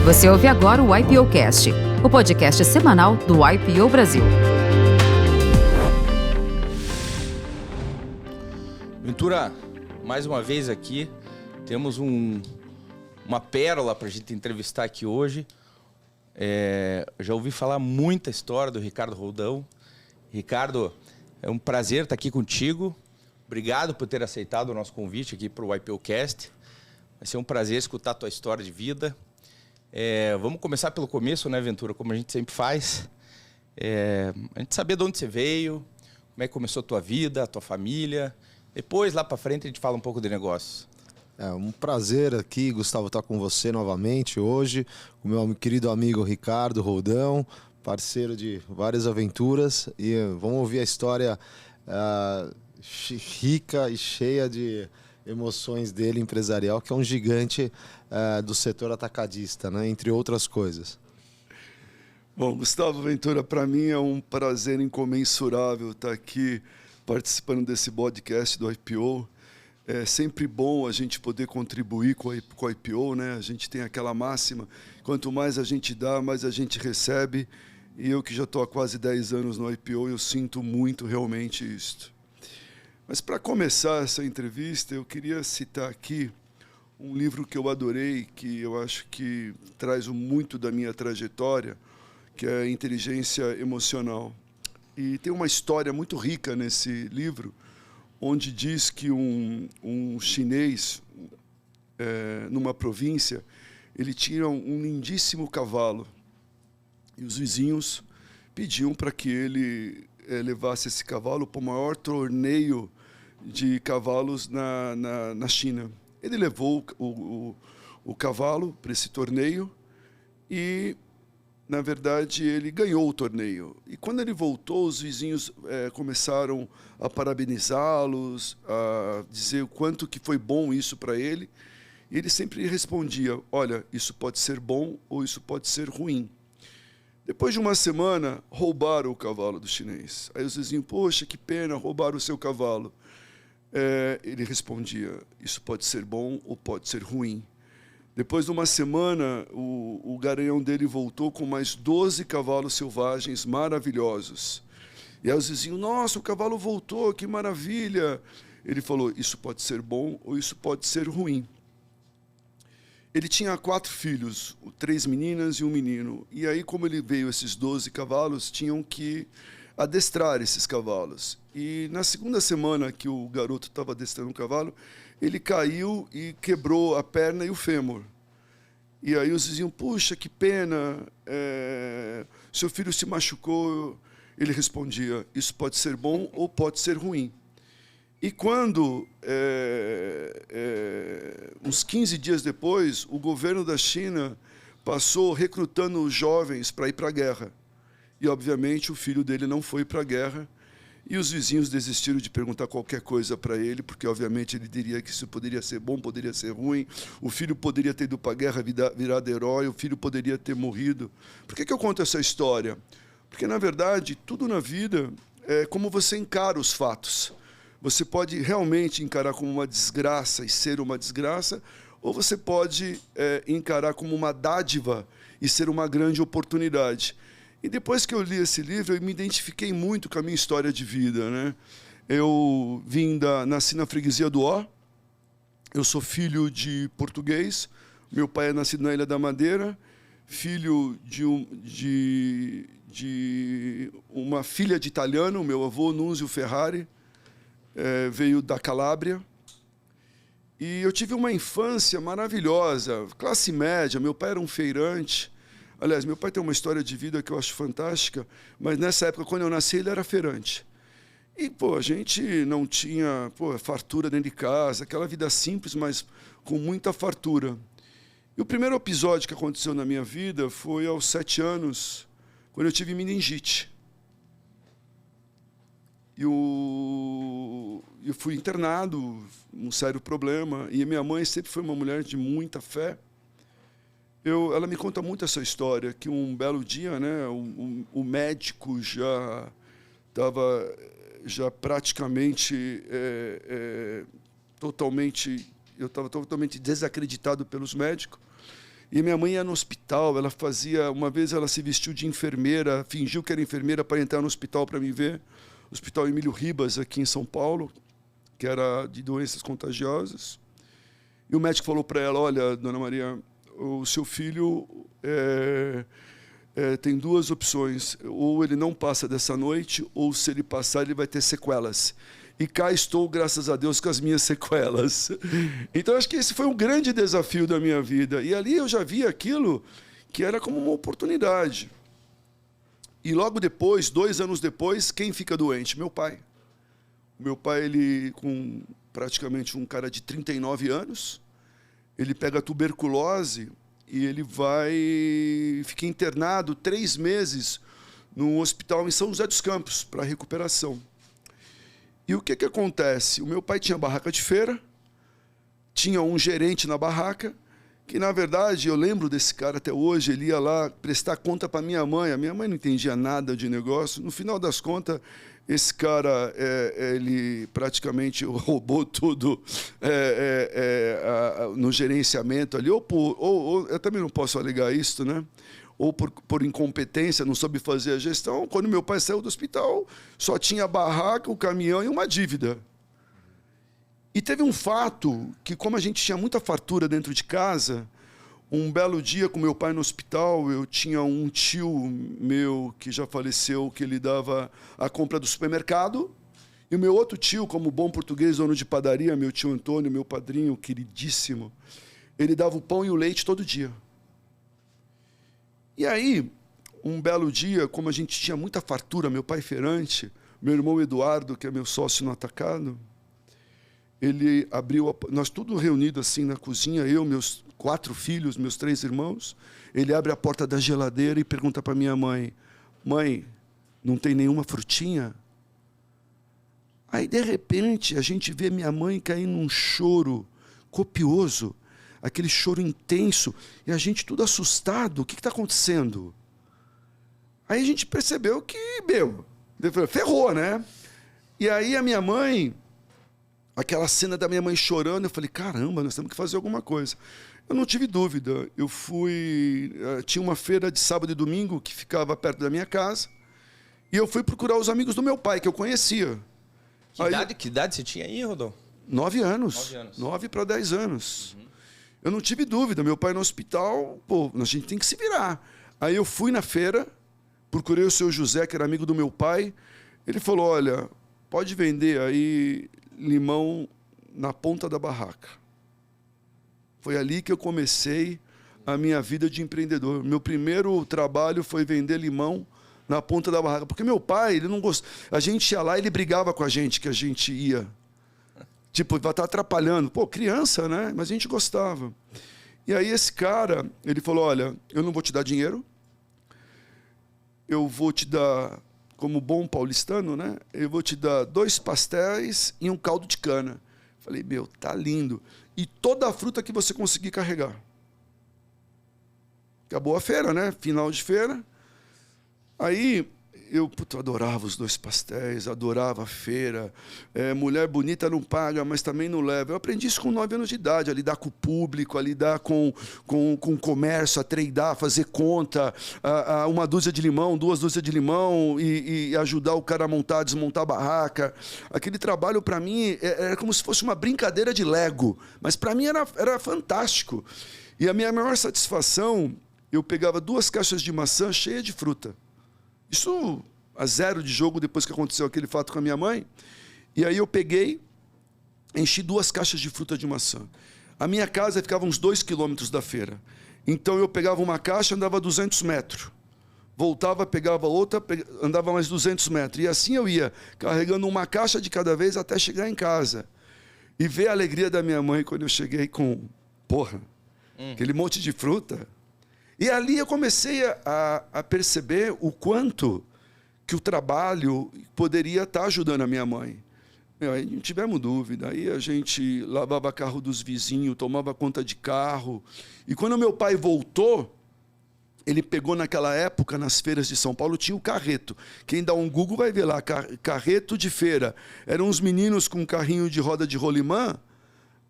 Você ouve agora o IPOcast, o podcast semanal do IPO Brasil. Ventura, mais uma vez aqui, temos uma pérola para a gente entrevistar aqui hoje. Já ouvi falar muita história do Ricardo Roldão. Ricardo, é um prazer estar aqui contigo. Obrigado por ter aceitado o nosso convite aqui para o IPOcast. Vai ser um prazer escutar a tua história de vida. Vamos começar pelo começo, né, Ventura? Como a gente sempre faz. A gente saber de onde você veio, como é que começou a tua vida, a tua família. Depois, lá para frente, a gente fala um pouco de negócios. É um prazer aqui, Gustavo, estar com você novamente hoje, com o meu querido amigo Ricardo Roldão, parceiro de várias aventuras. E vamos ouvir a história rica e cheia de emoções dele, empresarial, que é um gigante do setor atacadista, né? Entre outras coisas. Bom, Gustavo Ventura, para mim é um prazer incomensurável estar aqui participando desse podcast do IPO. É sempre bom a gente poder contribuir com a IPO, né? A gente tem aquela máxima, quanto mais a gente dá, mais a gente recebe. E eu que já estou há quase 10 anos no IPO, eu sinto muito realmente isto. Mas para começar essa entrevista, eu queria citar aqui um livro que eu adorei, que eu acho que traz muito da minha trajetória, que é Inteligência Emocional. E tem uma história muito rica nesse livro, onde diz que um chinês, numa província, ele tinha um lindíssimo cavalo. E os vizinhos pediam para que ele levasse esse cavalo para o maior torneio de cavalos na China. Ele levou o cavalo para esse torneio e, na verdade, ele ganhou o torneio. E quando ele voltou, os vizinhos começaram a parabenizá-los, a dizer o quanto que foi bom isso para ele. E ele sempre respondia, olha, isso pode ser bom ou isso pode ser ruim. Depois de uma semana, roubaram o cavalo do chinês. Aí os vizinhos, poxa, que pena, roubaram o seu cavalo. Ele respondia, isso pode ser bom ou pode ser ruim. Depois de uma semana, o garanhão dele voltou com mais 12 cavalos selvagens maravilhosos. E aí os vizinhos, nossa, o cavalo voltou, que maravilha. Ele falou, isso pode ser bom ou isso pode ser ruim. Ele tinha 4 filhos, 3 meninas e um menino. E aí, como ele veio esses 12 cavalos, tinham que adestrar esses cavalos. E na segunda semana que o garoto estava adestrando o cavalo, ele caiu e quebrou a perna e o fêmur. E aí os vizinhos, puxa, que pena, seu filho se machucou. Ele respondia, isso pode ser bom ou pode ser ruim. E quando, uns 15 dias depois, o governo da China passou recrutando os jovens para ir para a guerra. E, obviamente, o filho dele não foi para a guerra. E os vizinhos desistiram de perguntar qualquer coisa para ele, porque, obviamente, ele diria que isso poderia ser bom, poderia ser ruim. O filho poderia ter ido para a guerra, virado herói, o filho poderia ter morrido. Por que eu conto essa história? Porque, na verdade, tudo na vida é como você encara os fatos. Você pode realmente encarar como uma desgraça e ser uma desgraça, ou você pode encarar como uma dádiva e ser uma grande oportunidade. E depois que eu li esse livro, eu me identifiquei muito com a minha história de vida, né? Eu nasci na freguesia do Ó, eu sou filho de português, meu pai é nascido na Ilha da Madeira, filho de uma filha de italiano, meu avô, Nunzio Ferrari, veio da Calábria. E eu tive uma infância maravilhosa, classe média, meu pai era um feirante. Aliás, meu pai tem uma história de vida que eu acho fantástica, mas nessa época, quando eu nasci, ele era feirante. E, a gente não tinha fartura dentro de casa, aquela vida simples, mas com muita fartura. E o primeiro episódio que aconteceu na minha vida foi aos 7 anos, quando eu tive meningite. Eu fui internado, um sério problema, e a minha mãe sempre foi uma mulher de muita fé. Ela me conta muito essa história, que um belo dia, né, o médico já estava praticamente eu estava totalmente desacreditado pelos médicos. E minha mãe ia no hospital, uma vez ela se vestiu de enfermeira, fingiu que era enfermeira para entrar no hospital para me ver. Hospital Emílio Ribas, aqui em São Paulo, que era de doenças contagiosas. E o médico falou para ela, olha, dona Maria, o seu filho tem duas opções. Ou ele não passa dessa noite, ou se ele passar, ele vai ter sequelas. E cá estou, graças a Deus, com as minhas sequelas. Então, acho que esse foi um grande desafio da minha vida. E ali eu já vi aquilo que era como uma oportunidade. E logo depois, 2 anos depois, quem fica doente? Meu pai. Meu pai, ele com praticamente um cara de 39 anos, ele pega tuberculose e ele fica internado 3 meses no hospital em São José dos Campos para recuperação. E o que acontece? O meu pai tinha barraca de feira, tinha um gerente na barraca, que, na verdade, eu lembro desse cara até hoje, ele ia lá prestar conta para minha mãe. A minha mãe não entendia nada de negócio. No final das contas, esse cara, ele praticamente roubou tudo no gerenciamento ali. Ou eu também não posso alegar isso, né? Ou por incompetência, não soube fazer a gestão. Quando meu pai saiu do hospital, só tinha a barraca, o caminhão e uma dívida. E teve um fato que, como a gente tinha muita fartura dentro de casa, um belo dia com meu pai no hospital, eu tinha um tio meu que já faleceu, que ele dava a compra do supermercado, e o meu outro tio, como bom português, dono de padaria, meu tio Antônio, meu padrinho queridíssimo, ele dava o pão e o leite todo dia. E aí, um belo dia, como a gente tinha muita fartura, meu pai feirante, meu irmão Eduardo, que é meu sócio no atacado, ele abriu, nós tudo reunido assim na cozinha, eu, meus 4 filhos, meus 3 irmãos, ele abre a porta da geladeira e pergunta para minha mãe, mãe, não tem nenhuma frutinha? Aí, de repente, a gente vê minha mãe cair num choro copioso, aquele choro intenso, e a gente tudo assustado, o que está acontecendo? Aí a gente percebeu que, ferrou, né? E aí a minha mãe, aquela cena da minha mãe chorando, eu falei, caramba, nós temos que fazer alguma coisa. Eu não tive dúvida, tinha uma feira de sábado e domingo que ficava perto da minha casa, e eu fui procurar os amigos do meu pai, que eu conhecia. Que idade você tinha aí, Rodolfo? 9 anos. 9 para 10 anos. Uhum. Eu não tive dúvida, meu pai no hospital, a gente tem que se virar. Aí eu fui na feira, procurei o seu José, que era amigo do meu pai, ele falou, olha, pode vender aí limão na ponta da barraca. Foi ali que eu comecei a minha vida de empreendedor. Meu primeiro trabalho foi vender limão na ponta da barraca, porque meu pai, ele não gostava. A gente ia lá, ele brigava com a gente que a gente ia. Tipo, vai estar atrapalhando. Criança, né? Mas a gente gostava. E aí esse cara, ele falou, olha, eu não vou te dar dinheiro, eu vou te dar, como bom paulistano, né? Eu vou te dar 2 pastéis e um caldo de cana. Falei, tá lindo. E toda a fruta que você conseguir carregar. Acabou a feira, né? Final de feira. Aí eu adorava os 2 pastéis, adorava a feira. Mulher bonita não paga, mas também não leva. Eu aprendi isso com 9 anos de idade, a lidar com o público, a lidar com o comércio, a tradear, a fazer conta, a 1 dúzia de limão, 2 dúzias de limão e ajudar o cara a montar, desmontar a barraca. Aquele trabalho, para mim, era como se fosse uma brincadeira de Lego, mas para mim era fantástico. E a minha maior satisfação, eu pegava 2 caixas de maçã cheias de fruta. Isso a 0 de jogo, depois que aconteceu aquele fato com a minha mãe. E aí eu peguei, enchi 2 caixas de fruta de maçã. A minha casa ficava uns 2 quilômetros da feira. Então eu pegava uma caixa, andava 200 metros. Voltava, pegava outra, andava mais 200 metros. E assim eu ia, carregando uma caixa de cada vez até chegar em casa. E ver a alegria da minha mãe quando eu cheguei com, aquele monte de fruta. E ali eu comecei a perceber o quanto que o trabalho poderia estar ajudando a minha mãe. Aí não tivemos dúvida. Aí a gente lavava carro dos vizinhos, tomava conta de carro. E quando meu pai voltou, ele pegou naquela época, nas feiras de São Paulo, tinha o carreto. Quem dá um Google vai ver lá, carreto de feira. Eram uns meninos com um carrinho de roda de rolimã,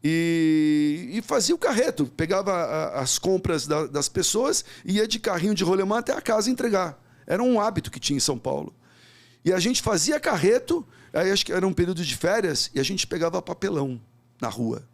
E fazia o carreto, pegava as compras das pessoas e ia de carrinho de rolemã até a casa entregar. Era um hábito que tinha em São Paulo. E a gente fazia carreto, aí acho que era um período de férias, e a gente pegava papelão na rua.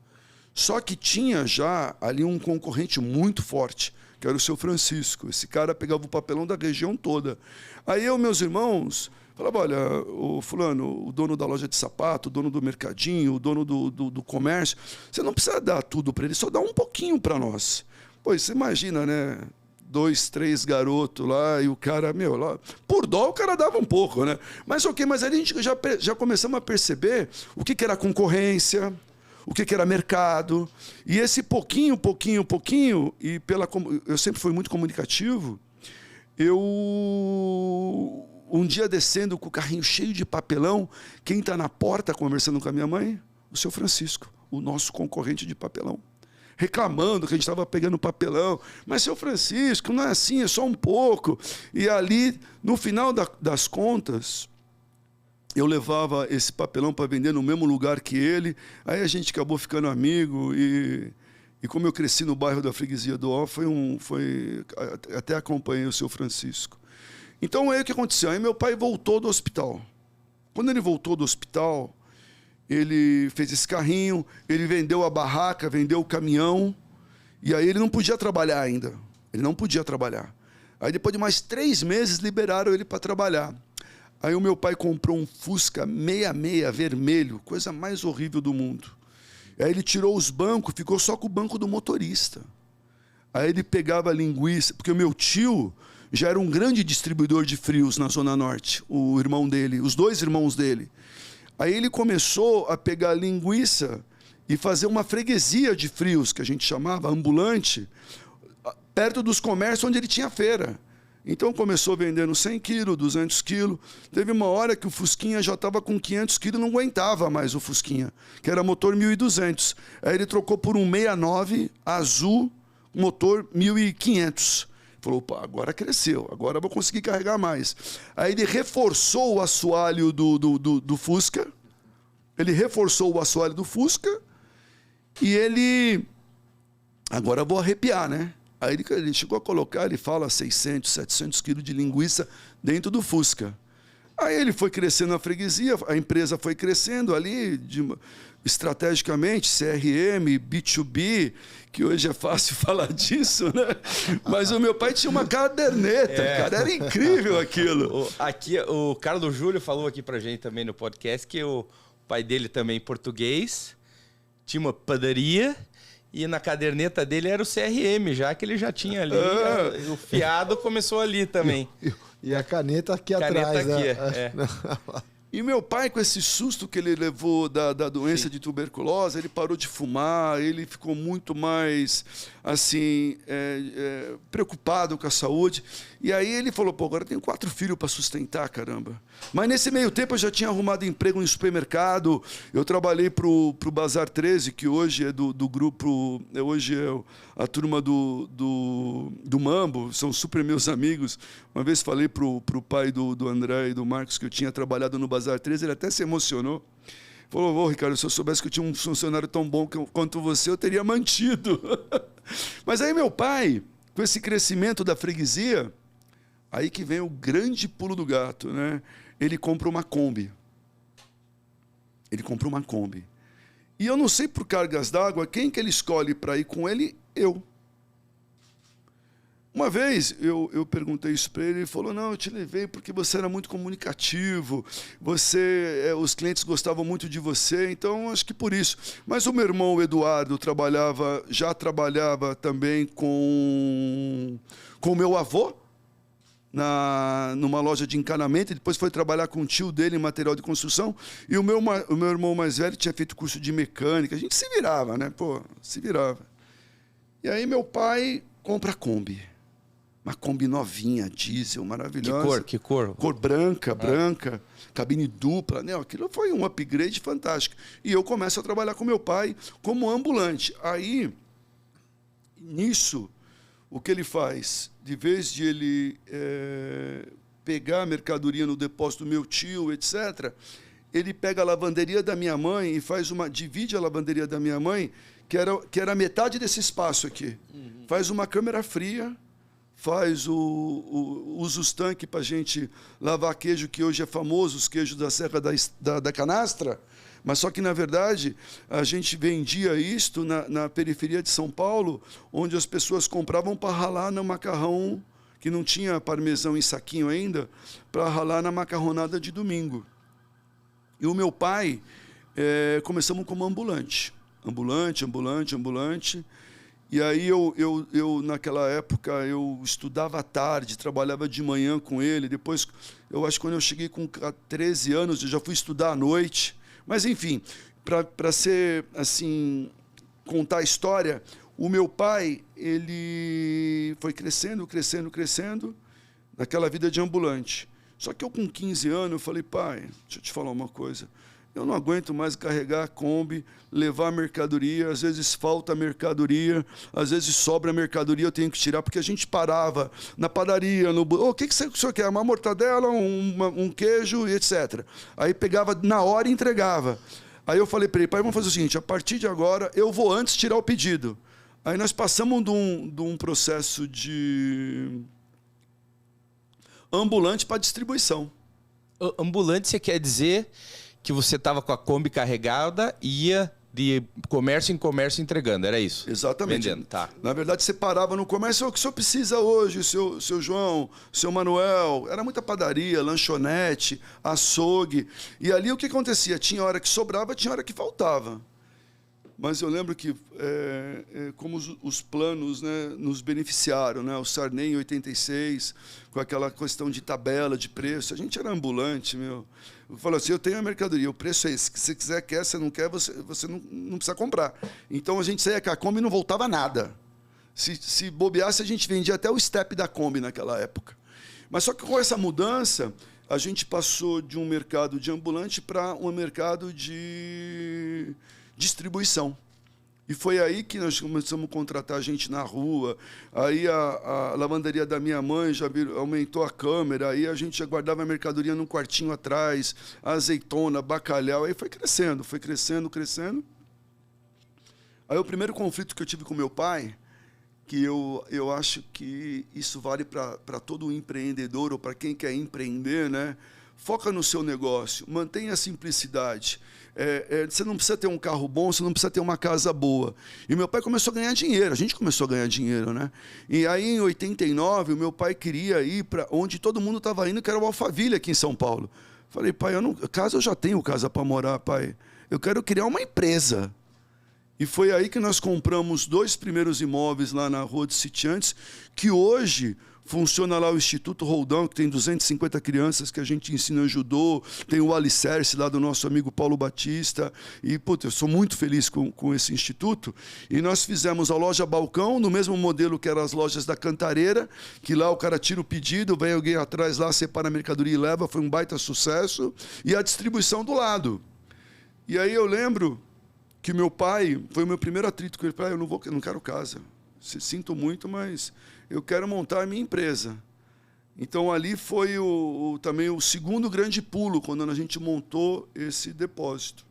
Só que tinha já ali um concorrente muito forte, que era o seu Francisco. Esse cara pegava o papelão da região toda. Aí eu, meus irmãos, falava, olha, o fulano, o dono da loja de sapato, o dono do mercadinho, o dono do comércio, você não precisa dar tudo para ele, só dá um pouquinho para nós. Pois você imagina, né? 2, 3 garotos lá, e o cara, lá, por dó o cara dava um pouco, né? Mas ok, mas aí a gente já começamos a perceber o que era concorrência, o que era mercado, e esse pouquinho, e eu sempre fui muito comunicativo, um dia descendo com o carrinho cheio de papelão, quem está na porta conversando com a minha mãe? O seu Francisco, o nosso concorrente de papelão. Reclamando que a gente estava pegando papelão. Mas, seu Francisco, não é assim, é só um pouco. E ali, no final das contas, eu levava esse papelão para vender no mesmo lugar que ele. Aí a gente acabou ficando amigo. E como eu cresci no bairro da Freguesia do Ó, até acompanhei o seu Francisco. Então, aí o que aconteceu? Aí meu pai voltou do hospital. Quando ele voltou do hospital, ele fez esse carrinho, ele vendeu a barraca, vendeu o caminhão, e aí ele não podia trabalhar ainda. Ele não podia trabalhar. Aí depois de mais 3 meses, liberaram ele para trabalhar. Aí o meu pai comprou um Fusca 66 vermelho, coisa mais horrível do mundo. Aí ele tirou os bancos, ficou só com o banco do motorista. Aí ele pegava linguiça, porque o meu tio já era um grande distribuidor de frios na Zona Norte, o irmão dele, os 2 irmãos dele. Aí ele começou a pegar linguiça e fazer uma freguesia de frios, que a gente chamava, ambulante, perto dos comércios onde ele tinha feira. Então começou vendendo 100 quilos, 200 quilos. Teve uma hora que o Fusquinha já estava com 500 quilos, não aguentava mais o Fusquinha, que era motor 1.200. Aí ele trocou por um 69 azul, motor 1.500. Falou, opa, agora cresceu, agora eu vou conseguir carregar mais. Aí ele reforçou o assoalho do Fusca. Ele reforçou o assoalho do Fusca e ele... Agora eu vou arrepiar, né? Aí ele chegou a colocar, ele fala 600, 700 quilos de linguiça dentro do Fusca. Aí ele foi crescendo a freguesia, a empresa foi crescendo ali, estrategicamente, CRM, B2B, que hoje é fácil falar disso, né? Mas o meu pai tinha uma caderneta, cara, era incrível aquilo. Aqui, o Carlos Júlio falou aqui pra gente também no podcast que o pai dele também português, tinha uma padaria e na caderneta dele era o CRM, já que ele já tinha ali, o fiado começou ali também. E a caneta aqui caneta atrás. Aqui, né? E meu pai, com esse susto que ele levou da doença de tuberculose, ele parou de fumar, ele ficou muito mais, assim, preocupado com a saúde. E aí ele falou, pô, agora eu tenho 4 filhos para sustentar, caramba. Mas nesse meio tempo eu já tinha arrumado emprego em supermercado, eu trabalhei pro Bazar 13, que hoje é do grupo, hoje é a turma do Mambo, são super meus amigos. Uma vez falei pro pai do André e do Marcos que eu tinha trabalhado no Bazar 13, ele até se emocionou. Falou, ô Ricardo, se eu soubesse que eu tinha um funcionário tão bom quanto você, eu teria mantido. Mas aí meu pai, com esse crescimento da freguesia, aí que vem o grande pulo do gato, né? Ele compra uma Kombi. Ele compra uma Kombi. E eu não sei por cargas d'água, quem que ele escolhe para ir com ele? Eu. Uma vez eu perguntei isso para ele, ele falou, não, eu te levei porque você era muito comunicativo, os clientes gostavam muito de você, então acho que por isso. Mas o meu irmão Eduardo já trabalhava também com o meu avô, numa loja de encanamento, depois foi trabalhar com o tio dele em material de construção, e o meu irmão mais velho tinha feito curso de mecânica, a gente se virava, né? Pô, se virava. E aí meu pai compra a Kombi. Uma Kombi novinha, diesel, maravilhosa. Que cor? Cor branca, cabine dupla. Né? Aquilo foi um upgrade fantástico. E eu começo a trabalhar com meu pai como ambulante. Aí, nisso, o que ele faz? De vez de ele pegar a mercadoria no depósito do meu tio, etc., ele pega a lavanderia da minha mãe e divide a lavanderia da minha mãe, que era metade desse espaço aqui. Faz uma câmera fria, usa os tanques para a gente lavar queijo, que hoje é famoso, os queijos da Serra da Canastra, mas só que, na verdade, a gente vendia isto na periferia de São Paulo, onde as pessoas compravam para ralar no macarrão, que não tinha parmesão em saquinho ainda, para ralar na macarronada de domingo. E o meu pai, começamos como ambulante. Ambulante. E aí eu naquela época, eu estudava à tarde, trabalhava de manhã com ele. Depois, eu acho que quando eu cheguei com 13 anos, eu já fui estudar à noite. Mas, enfim, para ser, assim, contar a história, o meu pai, ele foi crescendo, naquela vida de ambulante. Só que eu, com 15 anos, eu falei, pai, deixa eu te falar uma coisa. Eu não aguento mais carregar a Kombi, levar mercadoria, às vezes falta mercadoria, às vezes sobra mercadoria, eu tenho que tirar, porque a gente parava na padaria, o que o senhor quer? Uma mortadela, um queijo, etc. Aí pegava na hora e entregava. Aí eu falei para ele, pai, vamos fazer o seguinte, a partir de agora eu vou antes tirar o pedido. Aí nós passamos de um processo de ambulante para distribuição. Ambulante, você quer dizer que você estava com a Kombi carregada e ia de comércio em comércio entregando, era isso? Exatamente. Vendendo, tá. Na verdade, você parava no comércio, o que o senhor precisa hoje, seu João, seu Manuel? Era muita padaria, lanchonete, açougue. E ali o que acontecia? Tinha hora que sobrava, tinha hora que faltava. Mas eu lembro que, como os planos, né, nos beneficiaram, né? O Sarney em 86, com aquela questão de tabela, de preço. A gente era ambulante, meu. Eu falo assim, eu tenho a mercadoria, o preço é esse. Se você quiser, quer, se não quer, você não precisa comprar. Então, a gente saía com a Kombi e não voltava nada. Se bobeasse, a gente vendia até o step da Kombi naquela época. Mas só que com essa mudança, a gente passou de um mercado de ambulante para um mercado de distribuição. E foi aí que nós começamos a contratar gente na rua. Aí a lavanderia da minha mãe já aumentou a câmera. Aí a gente já guardava a mercadoria num quartinho atrás, azeitona, bacalhau. Aí foi crescendo. Aí o primeiro conflito que eu tive com meu pai, que eu acho que isso vale para todo empreendedor ou para quem quer empreender, né? Foca no seu negócio, mantenha a simplicidade. Você não precisa ter um carro bom, você não precisa ter uma casa boa. E meu pai começou a ganhar dinheiro, a gente começou a ganhar dinheiro, né? E aí, em 89, o meu pai queria ir para onde todo mundo estava indo, que era o Alphaville, aqui em São Paulo. Falei, pai, casa eu já tenho casa para morar, pai. Eu quero criar uma empresa. E foi aí que nós compramos 2 primeiros imóveis lá na Rua de Sitiantes, que hoje funciona lá o Instituto Roldão, que tem 250 crianças que a gente ensina judô, tem o alicerce lá do nosso amigo Paulo Batista, e, puta, eu sou muito feliz com esse instituto. E nós fizemos a loja Balcão, no mesmo modelo que eram as lojas da Cantareira, que lá o cara tira o pedido, vem alguém atrás lá, separa a mercadoria e leva, foi um baita sucesso, e a distribuição do lado. E aí eu lembro que meu pai, foi o meu primeiro atrito com ele, pai, eu não quero casa, sinto muito, mas eu quero montar a minha empresa. Então, ali foi também o segundo grande pulo, quando a gente montou esse depósito.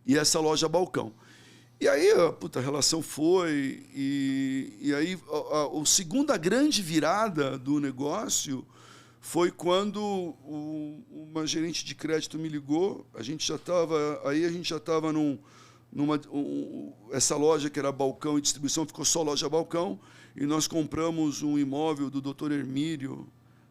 E essa loja Balcão. E aí, a relação foi... E aí, a segunda grande virada do negócio foi quando uma gerente de crédito me ligou. A gente já estava essa loja que era Balcão e distribuição, ficou só loja Balcão, e nós compramos um imóvel do Dr. Hermílio,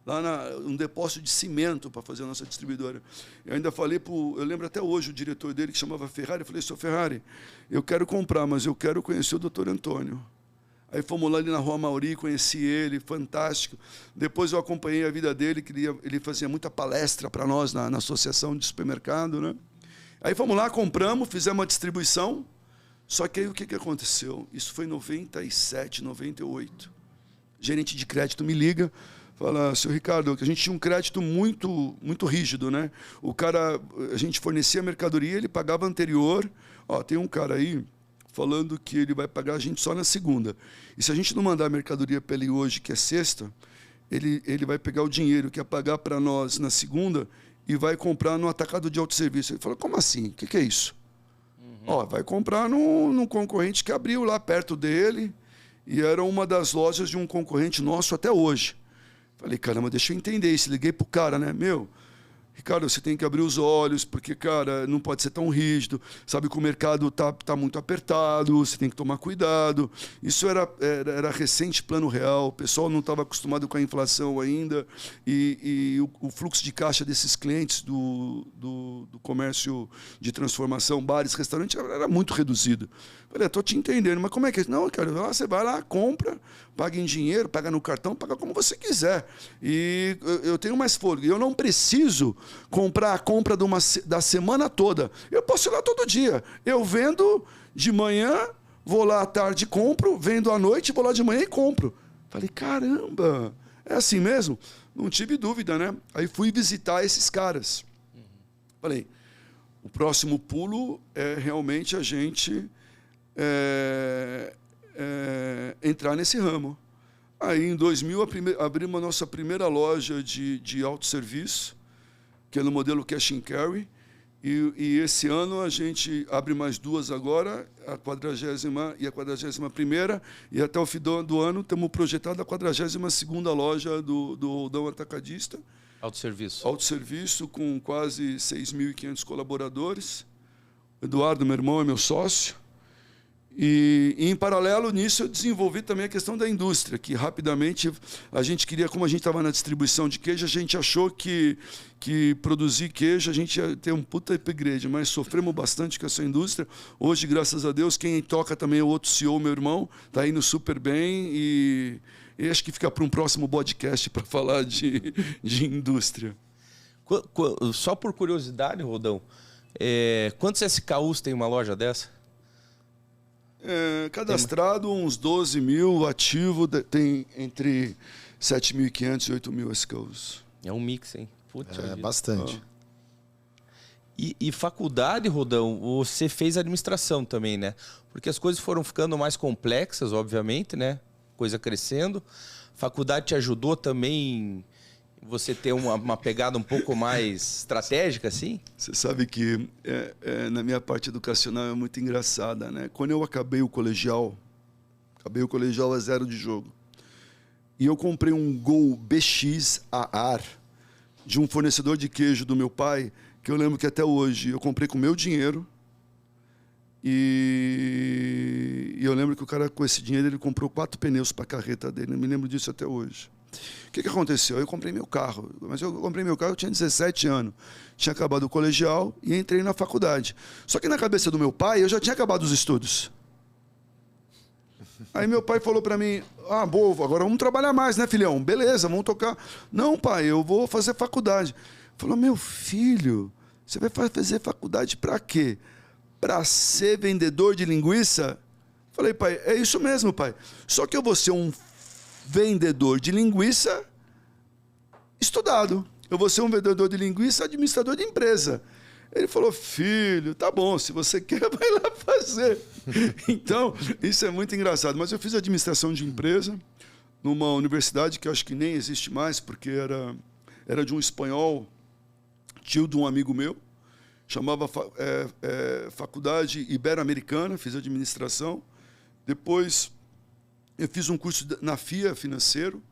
lá um depósito de cimento para fazer a nossa distribuidora. Eu ainda falei eu lembro até hoje o diretor dele, que chamava Ferrari, eu falei, seu Ferrari, eu quero comprar, mas eu quero conhecer o Dr. Antônio. Aí fomos lá ali na Rua Mauri, conheci ele, fantástico. Depois eu acompanhei a vida dele, que ele fazia muita palestra para nós na associação de supermercado, né? Aí fomos lá, compramos, fizemos uma distribuição. Só que aí o que aconteceu? Isso foi em 97, 98. Gerente de crédito me liga, fala, seu Ricardo, que a gente tinha um crédito muito, muito rígido, né? A gente fornecia a mercadoria, ele pagava anterior. Ó, tem um cara aí falando que ele vai pagar a gente só na segunda. E se a gente não mandar a mercadoria para ele hoje, que é sexta, ele vai pegar o dinheiro que ia pagar para nós na segunda e vai comprar no atacado de autosserviço. Ele falou, como assim? O que é isso? Ó, vai comprar num concorrente que abriu lá perto dele e era uma das lojas de um concorrente nosso até hoje. Falei, caramba, deixa eu entender isso. Liguei pro cara, né? Ricardo, você tem que abrir os olhos, porque, cara, não pode ser tão rígido. Sabe que o mercado tá muito apertado, você tem que tomar cuidado. Isso era recente plano real, o pessoal não estava acostumado com a inflação ainda, e o fluxo de caixa desses clientes do comércio de transformação, bares, restaurantes, era muito reduzido. Falei, estou te entendendo, mas como é que é? Não, cara, você vai lá, compra, paga em dinheiro, paga no cartão, paga como você quiser. E eu tenho mais fôlego. Eu não preciso comprar a compra da semana toda. Eu posso ir lá todo dia. Eu vendo de manhã, vou lá à tarde e compro, vendo à noite, vou lá de manhã e compro. Falei, caramba, é assim mesmo? Não tive dúvida, né? Aí fui visitar esses caras. Falei, o próximo pulo é realmente a gente entrar nesse ramo. Aí, em 2000, abrimos a nossa primeira loja de autosserviço, que é no modelo Cash and Carry, e esse ano a gente abre mais duas agora, a 40ª e a 41ª, e até o fim do ano temos projetado a 42ª loja do Roldão Atacadista. Autosserviço, com quase 6.500 colaboradores. O Eduardo, meu irmão, é meu sócio. E em paralelo nisso, eu desenvolvi também a questão da indústria, que rapidamente a gente queria, como a gente estava na distribuição de queijo, a gente achou que produzir queijo a gente ia ter um puta upgrade, mas sofremos bastante com essa indústria. Hoje, graças a Deus, quem toca também é o outro CEO, meu irmão, está indo super bem e acho que fica para um próximo podcast para falar de indústria. Só por curiosidade, Roldão, quantos SKUs tem uma loja dessa? Cadastrado uns 12 mil, ativo tem entre 7.500 e 8.000 SKUs. É um mix, hein? Putz, bastante. E faculdade, Roldão, você fez administração também, né? Porque as coisas foram ficando mais complexas, obviamente, né? Coisa crescendo. Faculdade te ajudou também você ter uma pegada um pouco mais estratégica, assim? Você sabe que na minha parte educacional é muito engraçada, né? Quando eu acabei o colegial a 0 de jogo, e eu comprei um Gol BX AR de um fornecedor de queijo do meu pai, que eu lembro que até hoje eu comprei com meu dinheiro, e eu lembro que o cara, com esse dinheiro, ele comprou 4 pneus para a carreta dele. Eu me lembro disso até hoje. O que aconteceu? Eu comprei meu carro. Mas eu comprei meu carro, eu tinha 17 anos. Tinha acabado o colegial e entrei na faculdade. Só que na cabeça do meu pai, eu já tinha acabado os estudos. Aí meu pai falou para mim, boa, agora vamos trabalhar mais, né, filhão? Beleza, vamos tocar. Não, pai, eu vou fazer faculdade. Falou, meu filho, você vai fazer faculdade para quê? Para ser vendedor de linguiça? Falei, pai, é isso mesmo, pai. Só que eu vou ser um vendedor de linguiça estudado. Eu vou ser um vendedor de linguiça administrador de empresa. Ele falou, filho, tá bom, se você quer, vai lá fazer. Então, isso é muito engraçado. Mas eu fiz administração de empresa numa universidade que eu acho que nem existe mais, porque era de um espanhol, tio de um amigo meu, chamava Faculdade Ibero-Americana, fiz administração. Depois eu fiz um curso na FIA, financeiro,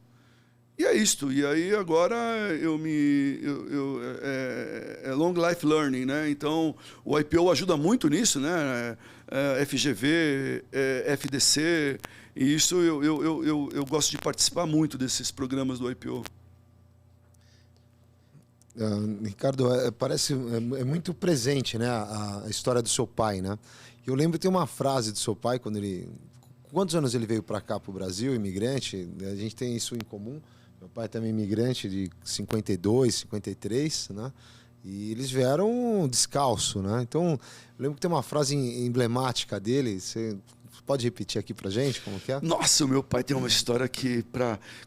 e é isto. E aí agora é long life learning, né? Então o IPO ajuda muito nisso, né? FGV, FDC, e isso eu gosto de participar muito desses programas do IPO. Ricardo, parece muito presente, né, a história do seu pai, né? Eu lembro que tem uma frase do seu pai quando ele... Quantos anos ele veio para cá, para o Brasil, imigrante? A gente tem isso em comum. Meu pai também é imigrante de 52, 53, né? E eles vieram descalço, né? Então, eu lembro que tem uma frase emblemática dele. Você pode repetir aqui pra gente como que é? Nossa, o meu pai tem uma história que,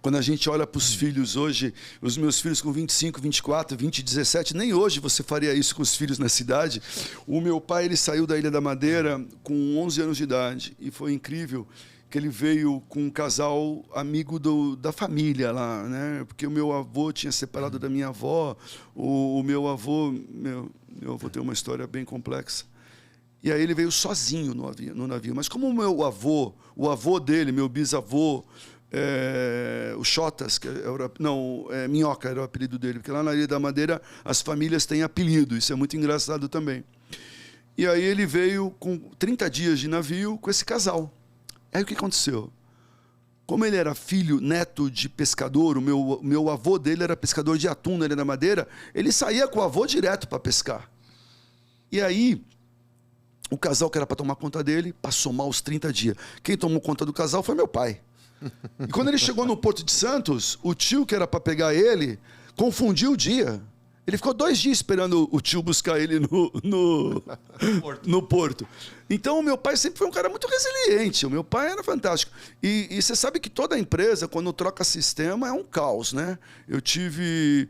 quando a gente olha para os filhos hoje, os meus filhos com 25, 24, 20, 17, nem hoje você faria isso com os filhos na cidade. O meu pai, ele saiu da Ilha da Madeira com 11 anos de idade e foi incrível que ele veio com um casal amigo da família lá, né? Porque o meu avô tinha separado da minha avó, o meu avô tem uma história bem complexa. E aí ele veio sozinho no navio. Mas como o avô dele, meu bisavô, o Chotas, Minhoca era o apelido dele, porque lá na Ilha da Madeira as famílias têm apelido, isso é muito engraçado também. E aí ele veio com 30 dias de navio com esse casal. Aí o que aconteceu? Como ele era neto de pescador, o meu avô dele era pescador de atum na Ilha da Madeira, ele saía com o avô direto para pescar. E aí, o casal que era para tomar conta dele passou mal os 30 dias. Quem tomou conta do casal foi meu pai. E quando ele chegou no Porto de Santos, o tio que era para pegar ele confundiu o dia. Ele ficou 2 dias esperando o tio buscar ele no porto. Então, o meu pai sempre foi um cara muito resiliente. O meu pai era fantástico. E você sabe que toda empresa, quando troca sistema, é um caos, né? Eu tive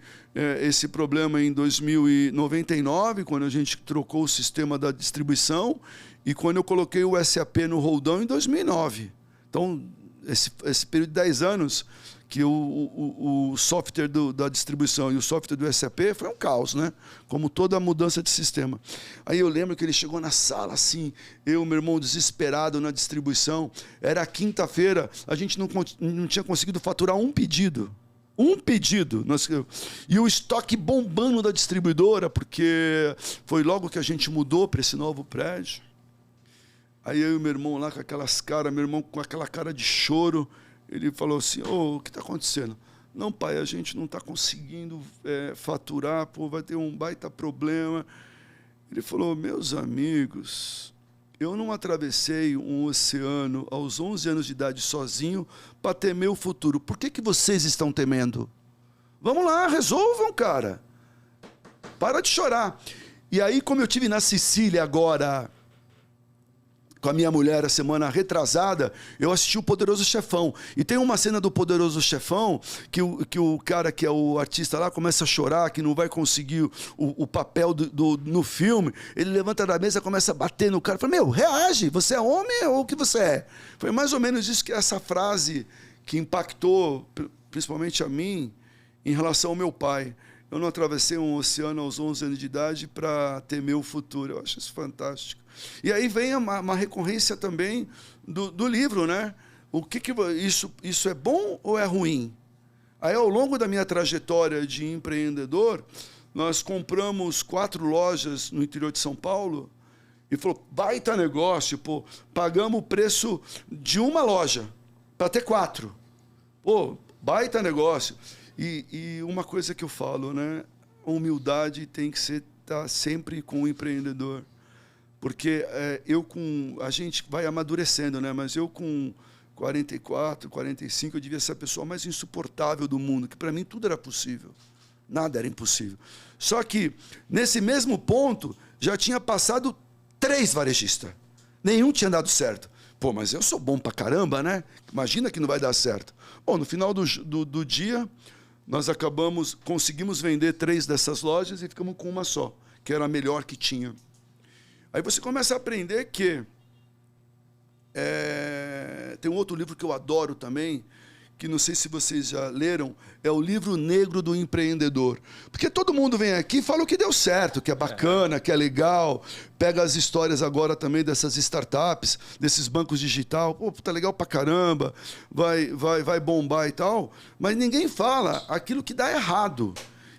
esse problema em 2099, quando a gente trocou o sistema da distribuição, e quando eu coloquei o SAP no roldão em 2009. Então, esse período de 10 anos... que o software da distribuição e o software do SAP foi um caos, né? Como toda mudança de sistema. Aí eu lembro que ele chegou na sala assim, meu irmão desesperado na distribuição. Era quinta-feira, a gente não tinha conseguido faturar um pedido. Um pedido. E o estoque bombando da distribuidora, porque foi logo que a gente mudou para esse novo prédio. Aí eu e meu irmão lá com aquelas caras, meu irmão com aquela cara de choro. Ele falou assim, o que está acontecendo? Não, pai, a gente não está conseguindo faturar, vai ter um baita problema. Ele falou, meus amigos, eu não atravessei um oceano aos 11 anos de idade sozinho para temer o futuro. Por que vocês estão temendo? Vamos lá, resolvam, cara. Para de chorar. E aí, como eu tive na Sicília agora... com a minha mulher a semana retrasada, eu assisti o Poderoso Chefão. E tem uma cena do Poderoso Chefão que o cara que é o artista lá começa a chorar, que não vai conseguir o papel no filme. Ele levanta da mesa e começa a bater no cara. Fala, reage, você é homem ou o que você é? Foi mais ou menos isso que essa frase que impactou, principalmente a mim, em relação ao meu pai. Eu não atravessei um oceano aos 11 anos de idade para temer o futuro. Eu acho isso fantástico. E aí vem uma recorrência também do livro, né? Isso é bom ou é ruim? Aí, ao longo da minha trajetória de empreendedor, nós compramos 4 lojas no interior de São Paulo e falou, baita negócio, pagamos o preço de uma loja para ter 4. Baita negócio. E uma coisa que eu falo, né? A humildade tem que estar sempre com o empreendedor. Porque a gente vai amadurecendo, né? Mas eu com 44, 45, eu devia ser a pessoa mais insuportável do mundo, que para mim tudo era possível. Nada era impossível. Só que, nesse mesmo ponto, já tinha passado 3 varejistas. Nenhum tinha dado certo. Mas eu sou bom pra caramba, né? Imagina que não vai dar certo. Bom, no final do dia, nós conseguimos vender 3 dessas lojas e ficamos com uma só, que era a melhor que tinha. Aí você começa a aprender que... tem um outro livro que eu adoro também, que não sei se vocês já leram, é o Livro Negro do Empreendedor. Porque todo mundo vem aqui e fala o que deu certo, que é bacana, que é legal, pega as histórias agora também dessas startups, desses bancos digital, tá legal pra caramba, vai bombar e tal, mas ninguém fala aquilo que dá errado.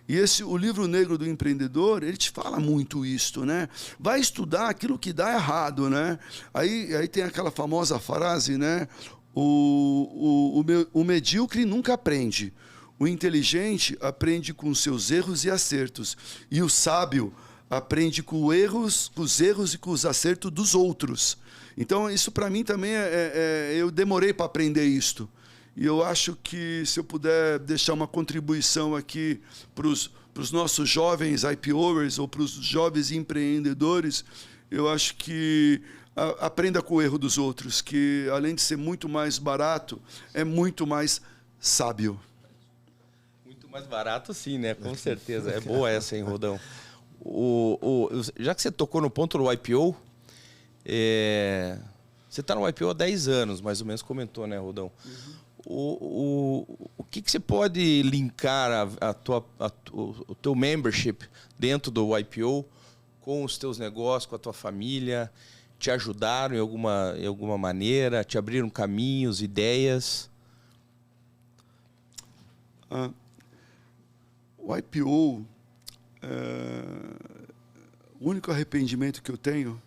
E o Livro Negro do Empreendedor, ele te fala muito isto, né? Vai estudar aquilo que dá errado, né? Aí tem aquela famosa frase, né? O medíocre nunca aprende. O inteligente aprende com seus erros e acertos. E o sábio aprende com os erros e com os acertos dos outros. Então, isso para mim também eu demorei para aprender isto. E eu acho que se eu puder deixar uma contribuição aqui para os nossos jovens IPOers ou para os jovens empreendedores, eu acho que aprenda com o erro dos outros, que além de ser muito mais barato, é muito mais sábio. Muito mais barato, sim, né? Com certeza. É boa essa, hein, Rodão? Já que você tocou no ponto do IPO, Você está no IPO há 10 anos, mais ou menos, comentou, né, Rodão? O que você pode linkar o teu membership dentro do IPO com os teus negócios, com a tua família? Te ajudaram em alguma maneira? Te abriram caminhos, ideias? O IPO, o único arrependimento que eu tenho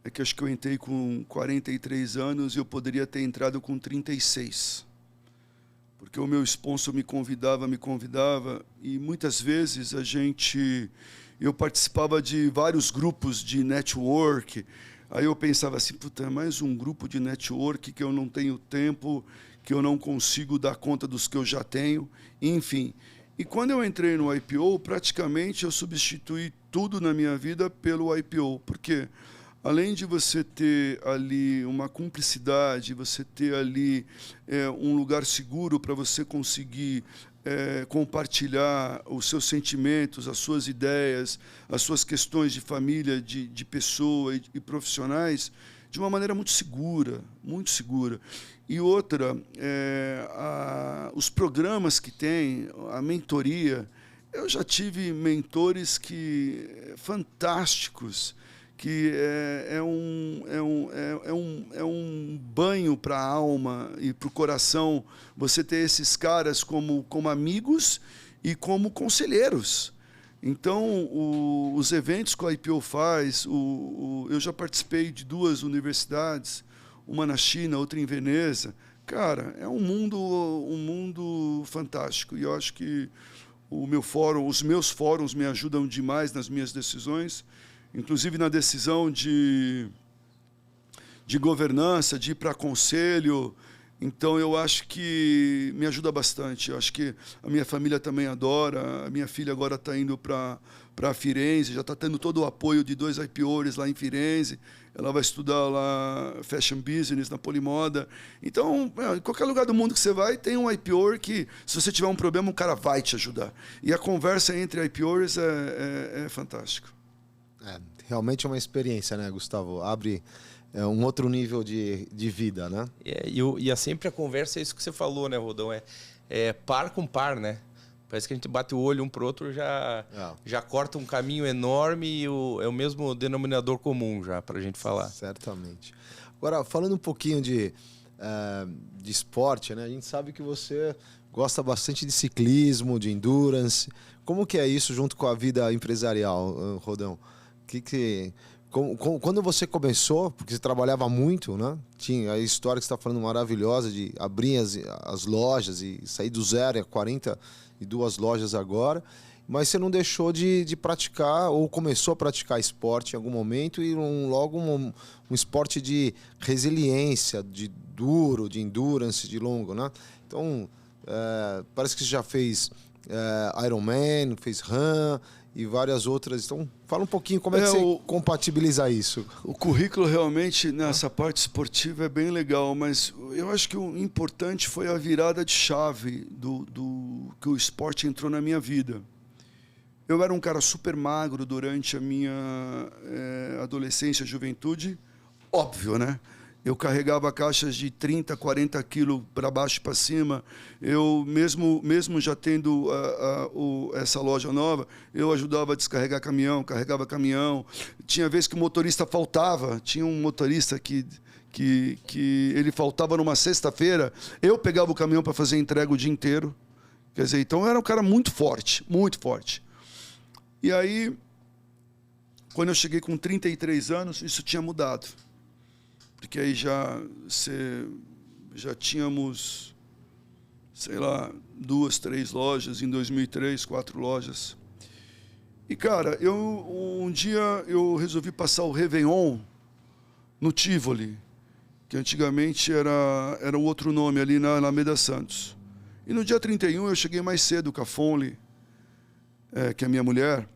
é que acho que eu entrei com 43 anos e eu poderia ter entrado com 36. Porque o meu sponsor me convidava, e muitas vezes eu participava de vários grupos de network. Aí eu pensava assim, puta, é mais um grupo de network que eu não tenho tempo, que eu não consigo dar conta dos que eu já tenho, enfim. E quando eu entrei no IPO, praticamente eu substituí tudo na minha vida pelo IPO. Por quê? Além de você ter ali uma cumplicidade, você ter ali um lugar seguro para você conseguir compartilhar os seus sentimentos, as suas ideias, as suas questões de família, de pessoa e profissionais, de uma maneira muito segura, muito segura. E outra, os programas que tem, a mentoria, eu já tive mentores fantásticos, que é um banho para a alma e para o coração você ter esses caras como amigos e como conselheiros. Então, os eventos que a IPO faz, eu já participei de 2 universidades, uma na China, outra em Veneza. Cara, é um mundo fantástico. E eu acho que os meus fóruns me ajudam demais nas minhas decisões, inclusive na decisão de governança, de ir para conselho. Então, eu acho que me ajuda bastante. Eu acho que a minha família também adora. A minha filha agora está indo para Firenze, já está tendo todo o apoio de 2 IPOs lá em Firenze. Ela vai estudar lá Fashion Business, na Polimoda. Então, em qualquer lugar do mundo que você vai, tem um IPO que, se você tiver um problema, o cara vai te ajudar. E a conversa entre IPOs é fantástica. Realmente é uma experiência, né, Gustavo? Abre um outro nível de vida, né? E sempre a conversa é isso que você falou, né, Rodão? É par com par, né? Parece que a gente bate o olho um pro outro, já corta um caminho enorme e é o mesmo denominador comum já para a gente falar. Certamente. Agora, falando um pouquinho de esporte, né? A gente sabe que você gosta bastante de ciclismo, de endurance. Como que é isso junto com a vida empresarial, Rodão? Quando você começou, porque você trabalhava muito, né? Tinha a história que você está falando maravilhosa de abrir as lojas e sair do zero a 42 lojas agora, mas você não deixou de praticar ou começou a praticar esporte em algum momento e logo um esporte de resiliência, de duro, de endurance, de longo, né? Então, parece que você já fez Ironman, fez run e várias outras. Então, fala um pouquinho como é que você compatibiliza isso. O currículo realmente nessa parte esportiva é bem legal, mas eu acho que o importante foi a virada de chave que o esporte entrou na minha vida. Eu era um cara super magro durante a minha adolescência e juventude, óbvio, né? Eu carregava caixas de 30, 40 quilos para baixo e para cima. Eu, mesmo já tendo essa loja nova, eu ajudava a descarregar caminhão, carregava caminhão. Tinha vezes que o motorista faltava. Tinha um motorista que ele faltava numa sexta-feira. Eu pegava o caminhão para fazer entrega o dia inteiro. Quer dizer, então eu era um cara muito forte, muito forte. E aí, quando eu cheguei com 33 anos, isso tinha mudado. Porque aí já tínhamos, sei lá, 2, 3 lojas, em 2003, 4 lojas. E, cara, um dia eu resolvi passar o Réveillon no Tivoli, que antigamente era um outro nome, ali na Alameda Santos. E no dia 31 eu cheguei mais cedo com a Fonli, que é a minha mulher,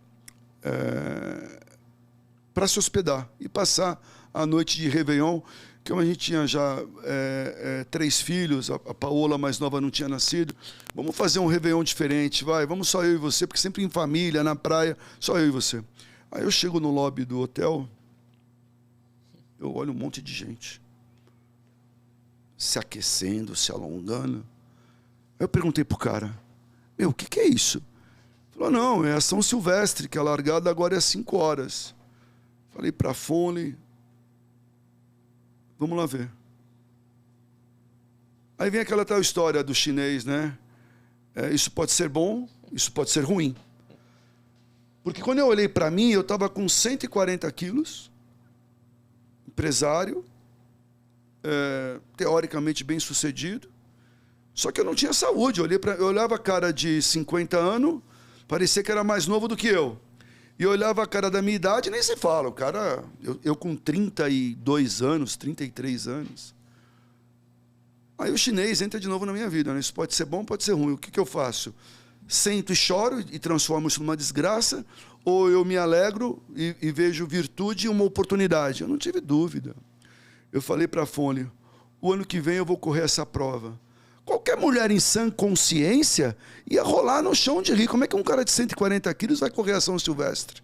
para se hospedar e passar a noite de Réveillon, que a gente tinha já 3 filhos, a Paola mais nova não tinha nascido. Vamos fazer um Réveillon diferente, vamos só eu e você, porque sempre em família, na praia, só eu e você. Aí eu chego no lobby do hotel, eu olho um monte de gente. se aquecendo, se alongando. Eu perguntei pro cara, o que é isso? Ele falou, não, é a São Silvestre, que a largada agora é às 5 horas. Falei pra Fonley, vamos lá ver. Aí vem aquela tal história do chinês, né? Isso pode ser bom, isso pode ser ruim. Porque quando eu olhei para mim, eu estava com 140 quilos, empresário, teoricamente bem sucedido, só que eu não tinha saúde. Eu olhava a cara de 50 anos, parecia que era mais novo do que eu. E eu olhava a cara da minha idade, nem se fala. O cara, eu com 32 anos, 33 anos. Aí o chinês entra de novo na minha vida, né? Isso pode ser bom, pode ser ruim. O que eu faço? Sento e choro e transformo isso numa desgraça, ou eu me alegro e vejo virtude e uma oportunidade? Eu não tive dúvida. Eu falei para a Fonley, o ano que vem eu vou correr essa prova. Qualquer mulher em sã consciência ia rolar no chão de rir. Como é que um cara de 140 quilos vai correr a São Silvestre?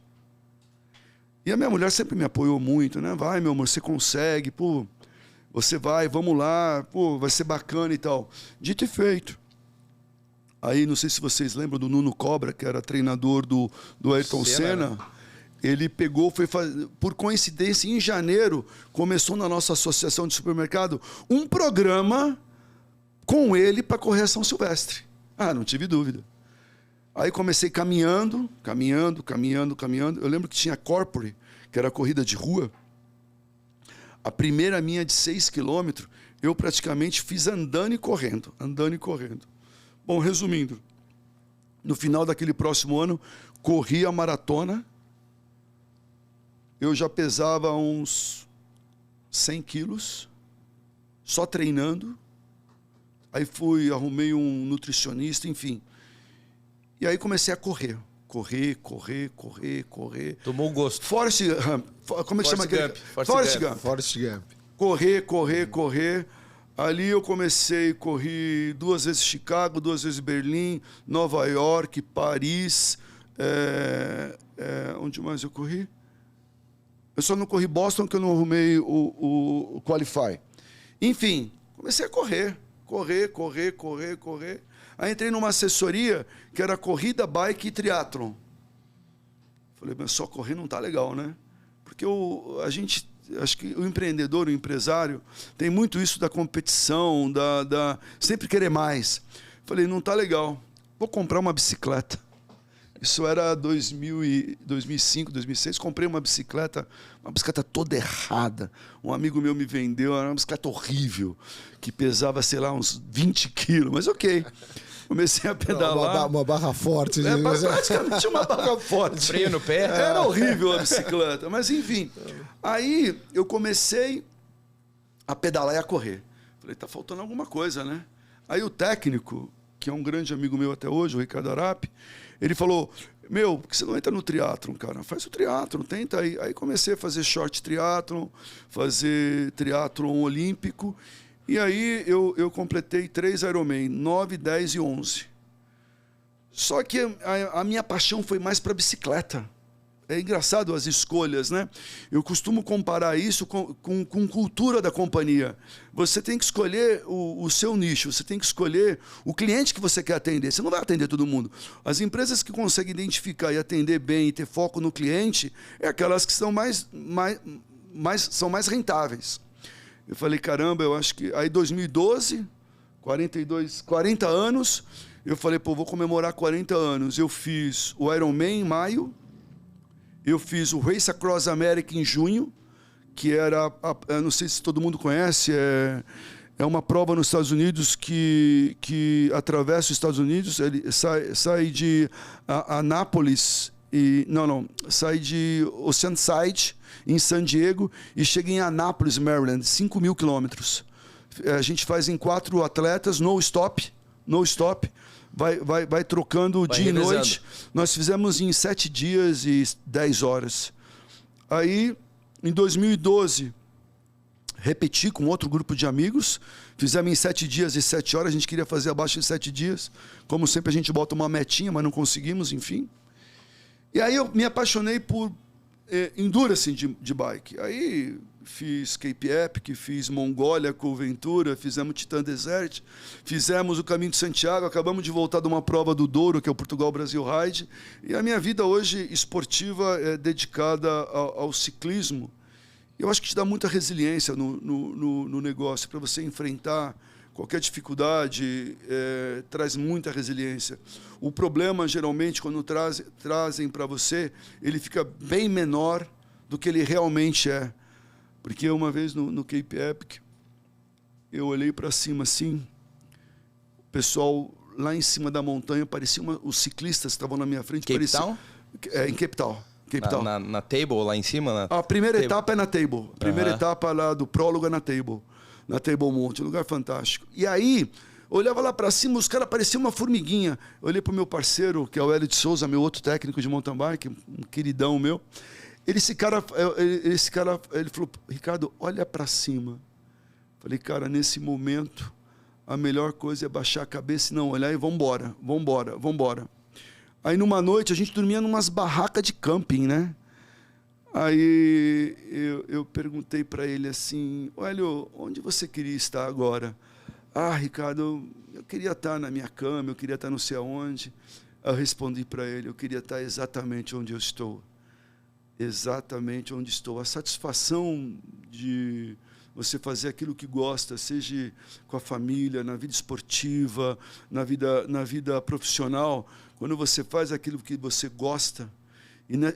E a minha mulher sempre me apoiou muito, né? Vai, meu amor, você consegue, pô, você vai, vamos lá, pô, vai ser bacana e tal. Dito e feito. Aí, não sei se vocês lembram do Nuno Cobra, que era treinador do Ayrton Senna. Ele pegou, foi fazer, por coincidência, em janeiro, começou na nossa associação de supermercado um programa com ele para correr a São Silvestre. Não tive dúvida. Aí comecei caminhando. Eu lembro que tinha Corpore, que era a corrida de rua. A primeira minha de 6 quilômetros, eu praticamente fiz andando e correndo. Bom, resumindo, no final daquele próximo ano, corri a maratona. Eu já pesava uns 100 quilos, só treinando. Aí arrumei um nutricionista, enfim. E aí comecei a correr. Tomou gosto. Forrest Gump. Correr. Ali eu corri 2 vezes Chicago, 2 vezes Berlim, Nova York, Paris. Onde mais eu corri? Eu só não corri Boston, que eu não arrumei o Qualify. Enfim, comecei a correr. Aí entrei numa assessoria que era corrida, bike e triatlon. Falei, mas só correr não tá legal, né? Porque acho que o empreendedor, o empresário, tem muito isso da competição, sempre querer mais. Falei, não tá legal. Vou comprar uma bicicleta. Isso era 2005, 2006. Comprei uma bicicleta toda errada. Um amigo meu me vendeu, era uma bicicleta horrível, que pesava, sei lá, uns 20 quilos. Mas ok. Comecei a pedalar. Uma barra forte. Praticamente uma barra forte. Freio no pé. Era horrível a bicicleta. Mas enfim. Aí eu comecei a pedalar e a correr. Falei, tá faltando alguma coisa, né? Aí o técnico, que é um grande amigo meu até hoje, o Ricardo Arapi, ele falou, por que você não entra no triatlon, cara? Faz o triatlon, tenta aí. Aí comecei a fazer short triatlon, fazer triatlon olímpico. E aí eu completei 3 Ironman, 9, 10 e 11. Só que a minha paixão foi mais para bicicleta. É engraçado as escolhas, né? Eu costumo comparar isso com cultura da companhia. Você tem que escolher o seu nicho, você tem que escolher o cliente que você quer atender. Você não vai atender todo mundo. As empresas que conseguem identificar e atender bem e ter foco no cliente é aquelas que são são mais rentáveis. Eu falei, caramba, eu acho que... Aí 2012, 40 anos, eu falei, vou comemorar 40 anos. Eu fiz o Ironman em maio, eu fiz o Race Across America em junho, que era, não sei se todo mundo conhece, é uma prova nos Estados Unidos que atravessa os Estados Unidos, ele sai de Anápolis, sai de Oceanside, em San Diego, e chega em Anápolis, Maryland, 5.000 quilômetros. A gente faz em 4 atletas, no stop, vai trocando dia e noite. Nós fizemos em 7 dias e 10 horas. Aí, em 2012, repeti com outro grupo de amigos, fizemos em 7 dias e 7 horas, a gente queria fazer abaixo de 7 dias. Como sempre, a gente bota uma metinha, mas não conseguimos, enfim. E aí eu me apaixonei por endurance de bike. Aí fiz Cape Epic, fiz Mongólia com o Ventura, fizemos Titan Desert, fizemos o Caminho de Santiago, acabamos de voltar de uma prova do Douro, que é o Portugal Brasil Ride. E a minha vida hoje esportiva é dedicada ao ciclismo. Eu acho que te dá muita resiliência no negócio, para você enfrentar qualquer dificuldade, traz muita resiliência. O problema, geralmente, quando trazem para você, ele fica bem menor do que ele realmente é. Porque uma vez no Cape Epic, eu olhei para cima assim, o pessoal lá em cima da montanha, parecia os ciclistas que estavam na minha frente. Cape Town? Em Cape Town. Na Table, lá em cima? A primeira Table. etapa é na Table. A primeira etapa lá do prólogo é na Table. Na Table Monte, um lugar fantástico. E aí, olhava lá para cima, os caras pareciam uma formiguinha. Eu olhei para o meu parceiro, que é o Hélio de Souza, meu outro técnico de mountain bike, um queridão meu. Esse cara, ele falou, Ricardo, olha para cima. Falei, cara, nesse momento, a melhor coisa é baixar a cabeça e não olhar e vambora. Aí, numa noite, a gente dormia numas barracas de camping, né? Aí eu perguntei para ele assim, Hélio, onde você queria estar agora? Ah, Ricardo, eu queria estar na minha cama, eu queria estar não sei aonde. Eu respondi para ele, eu queria estar exatamente onde eu estou. Exatamente onde estou. A satisfação de você fazer aquilo que gosta, seja com a família, na vida esportiva, na vida profissional, quando você faz aquilo que você gosta,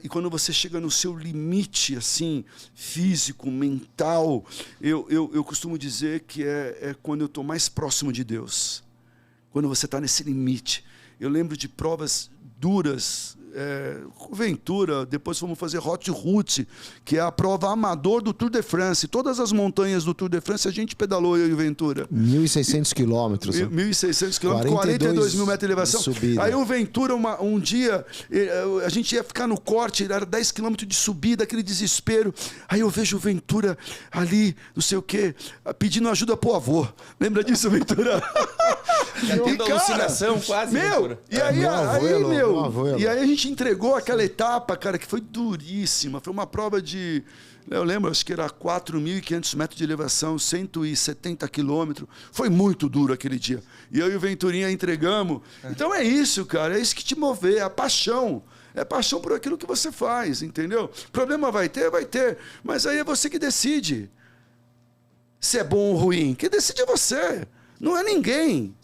e quando você chega no seu limite assim, físico, mental, eu costumo dizer que é quando eu estou mais próximo de Deus. Quando você está nesse limite. Eu lembro de provas duras, Ventura, depois fomos fazer Hot Route, que é a prova amador do Tour de France. Todas as montanhas do Tour de France a gente pedalou, eu e o Ventura. 1.600 quilômetros. 1.600 quilômetros, 42 mil metros de elevação. Subida. Aí o Ventura, um dia, a gente ia ficar no corte, era 10 quilômetros de subida, aquele desespero. Aí eu vejo o Ventura ali, não sei o quê, pedindo ajuda pro avô. Lembra disso, Ventura? Tendo alucinação quase, meu, e aí a gente entregou aquela etapa, cara, que foi duríssima. Foi uma prova de, eu lembro, acho que era 4.500 metros de elevação, 170 quilômetros. Foi muito duro aquele dia. E eu e o Venturinha entregamos. Então é isso, cara, é isso que te move, é a paixão. É paixão por aquilo que você faz, entendeu? Problema vai ter, mas aí é você que decide se é bom ou ruim. Quem decide é você, não é ninguém.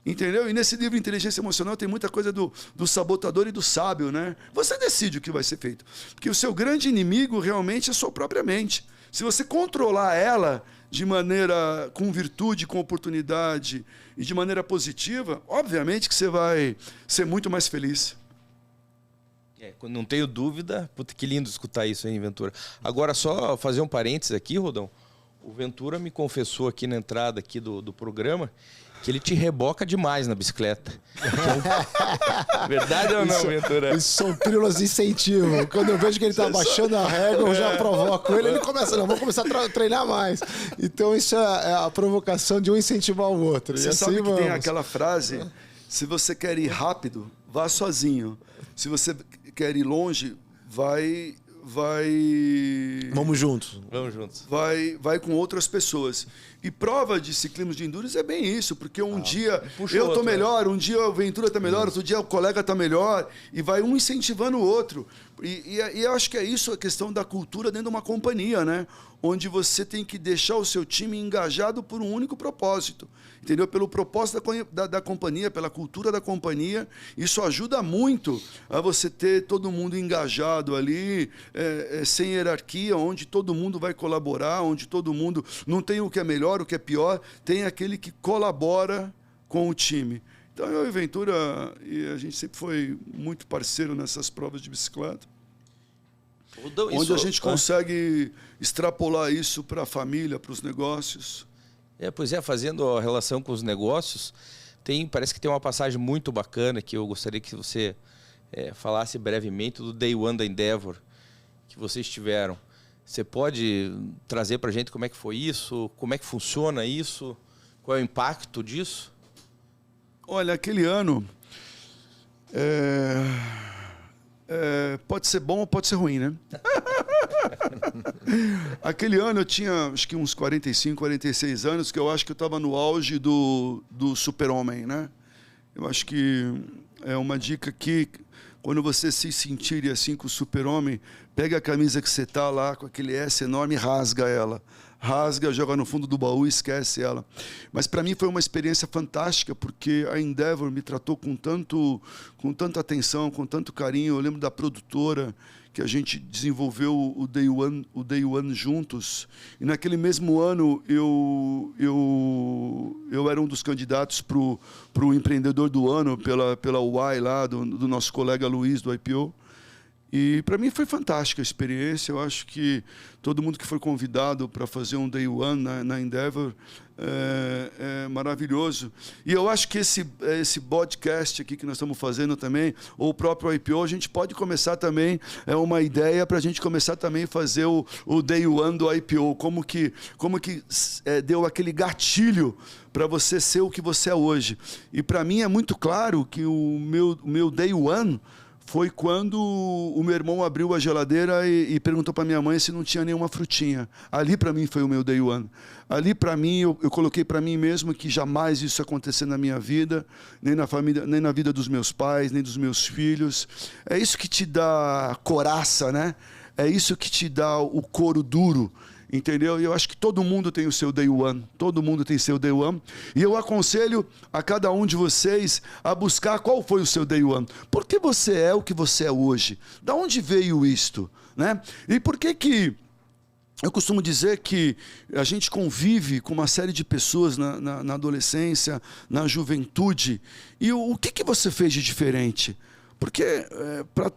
Entendeu? E nesse livro Inteligência Emocional tem muita coisa do sabotador e do sábio, né? Você decide o que vai ser feito. Porque o seu grande inimigo realmente é a sua própria mente. Se você controlar ela de maneira, com virtude, com oportunidade e de maneira positiva, obviamente que você vai ser muito mais feliz. Não tenho dúvida. Puta, que lindo escutar isso, hein, Ventura? Agora, só fazer um parênteses aqui, Rodão. O Ventura me confessou aqui na entrada aqui do programa que ele te reboca demais na bicicleta. Verdade ou não, Ventura? Isso são pílulas de incentivo. Quando eu vejo que ele está baixando a régua, eu já provoco ele começa, não, vamos começar a treinar mais. Então isso é a provocação de um incentivar o outro. Você sabe que tem aquela frase, se você quer ir rápido, vá sozinho. Se você quer ir longe, vai... Vamos juntos. Vai com outras pessoas. E prova de ciclismo de endurance é bem isso, porque um dia eu tô melhor, um dia o Ventura tá melhor, outro dia o colega tá melhor, e vai um incentivando o outro. E eu acho que é isso a questão da cultura dentro de uma companhia, né? Onde você tem que deixar o seu time engajado por um único propósito, entendeu? Pelo propósito da companhia, pela cultura da companhia. Isso ajuda muito a você ter todo mundo engajado ali, sem hierarquia, onde todo mundo vai colaborar, onde todo mundo não tem o que é melhor, o que é pior, tem aquele que colabora com o time. Então, eu e o Ventura, a gente sempre foi muito parceiro nessas provas de bicicleta. Onde a gente consegue extrapolar isso para a família, para os negócios. Pois é, fazendo a relação com os negócios, parece que tem uma passagem muito bacana que eu gostaria que você falasse brevemente do Day One da Endeavor, que vocês tiveram. Você pode trazer para a gente como é que foi isso, como é que funciona isso, qual é o impacto disso? Olha, aquele ano pode ser bom ou pode ser ruim, né? Aquele ano eu tinha, acho que uns 45, 46 anos, que eu acho que eu estava no auge do super-homem, né? Eu acho que é uma dica que, quando você se sentir assim com o super-homem, pega a camisa que você está lá, com aquele S enorme, e rasga ela. Rasga, joga no fundo do baú e esquece ela. Mas para mim foi uma experiência fantástica, porque a Endeavor me tratou com tanta atenção, com tanto carinho. Eu lembro da produtora, que a gente desenvolveu o Day One juntos. E naquele mesmo ano eu era um dos candidatos para o empreendedor do ano pela UAI lá, do nosso colega Luiz, do IPO. E para mim foi fantástica a experiência. Eu acho que todo mundo que foi convidado para fazer um Day One na Endeavor é maravilhoso. E eu acho que esse podcast aqui que nós estamos fazendo também, ou o próprio IPO, a gente pode começar também, é uma ideia para a gente começar também a fazer o Day One do IPO. Como que deu aquele gatilho para você ser o que você é hoje. E para mim é muito claro que o meu Day One foi quando o meu irmão abriu a geladeira e perguntou para minha mãe se não tinha nenhuma frutinha. Ali, para mim, foi o meu Day One. Ali, para mim, eu coloquei para mim mesmo que jamais isso ia acontecer na minha vida, nem na família, nem na vida dos meus pais, nem dos meus filhos. É isso que te dá coraça, né? É isso que te dá o couro duro. Entendeu? E eu acho que todo mundo tem o seu Day One. Todo mundo tem seu Day One. E eu aconselho a cada um de vocês a buscar qual foi o seu Day One. Por que você é o que você é hoje? Da onde veio isto? Né? E por que eu costumo dizer que a gente convive com uma série de pessoas na adolescência, na juventude. E o que você fez de diferente? Porque para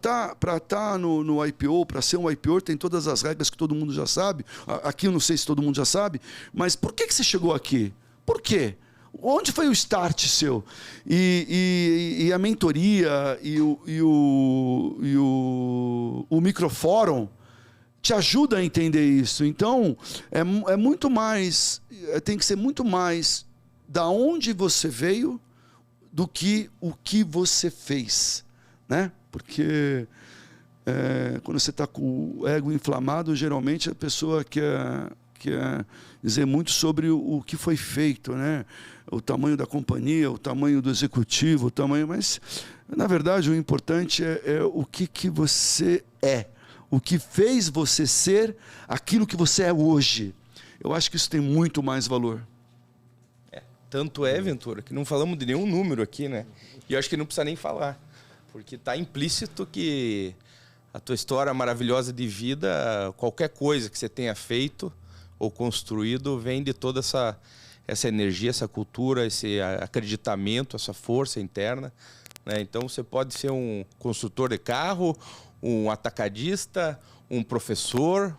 estar no IPO, para ser um IPO, tem todas as regras que todo mundo já sabe. Aqui eu não sei se todo mundo já sabe, mas por que você chegou aqui? Por quê? Onde foi o start seu? E a mentoria e o microfórum te ajuda a entender isso. Então, é muito mais, tem que ser muito mais da onde você veio do que o que você fez. Né? Porque quando você está com o ego inflamado, geralmente a pessoa quer dizer muito sobre o que foi feito, né? O tamanho da companhia, o tamanho do executivo, mas na verdade o importante é o que você é, o que fez você ser aquilo que você é hoje. Eu acho que isso tem muito mais valor. Tanto é, Ventura, que não falamos de nenhum número aqui, né? E eu acho que não precisa nem falar. Porque está implícito que a tua história maravilhosa de vida, qualquer coisa que você tenha feito ou construído, vem de toda essa energia, essa cultura, esse acreditamento, essa força interna. Né? Então, você pode ser um construtor de carro, um atacadista, um professor,